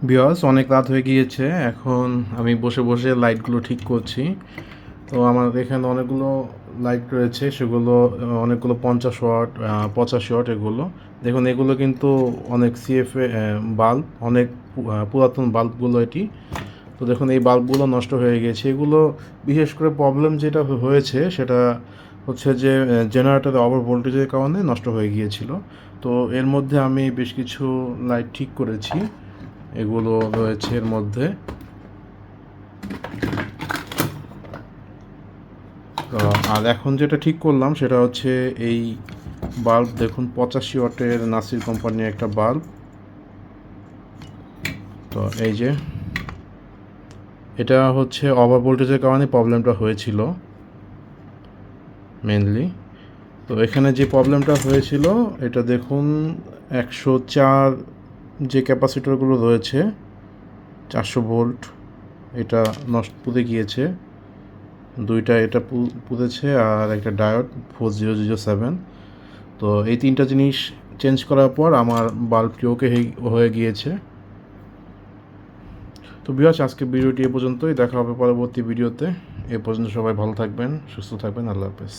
বিয়স অনেক রাত হয়ে গিয়েছে, এখন আমি বসে বসে লাইটগুলো ঠিক করছি। তো আমার এখানে অনেকগুলো লাইট রয়েছে, সেগুলো অনেকগুলো 50 ওয়াট 85 ওয়াট এগুলো। দেখুন এগুলো কিন্তু অনেক সিএফএ বাল্ব, অনেক পুরাতন বাল্বগুলো এটি। তো দেখুন এই বাল্বগুলো নষ্ট হয়ে গেছে। এগুলো বিশেষ করে প্রবলেম যেটা হয়েছে সেটা হচ্ছে যে জেনারেটরে ওভার ভোল্টেজের কারণে নষ্ট হয়ে গিয়েছিল। তো এর মধ্যে আমি বেশ কিছু লাইট ঠিক করেছি, এগুলো রয়েছে এর মধ্যে। তো আর এখন যেটা ঠিক করলাম সেটা হচ্ছে এই বাল্ব, দেখুন 85 ওয়াটের নাসির কোম্পানির একটা বাল্ব। তো এই যে এটা হচ্ছে ওভার ভোল্টেজের কারণে প্রবলেমটা হয়েছিল মেনলি। তো এখানে যে প্রবলেমটা হয়েছিল এটা দেখুন, 104 যে ক্যাপাসিটরগুলো রয়েছে 400 ভোল্ট, এটা নষ্ট পুড়ে গিয়েছে। দুইটা এটা পুড়েছে আর একটা ডায়োড 4007। তো এই তিনটা জিনিস চেঞ্জ করার পর আমার বাল্বটি ওকে হয়ে গিয়েছে। তো ভিউয়ার্স, আজকে ভিডিওটি এ পর্যন্তই, দেখা হবে পরবর্তী ভিডিওতে। এ পর্যন্ত সবাই ভালো থাকবেন, সুস্থ থাকবেন, আল্লাহ হাফেজ।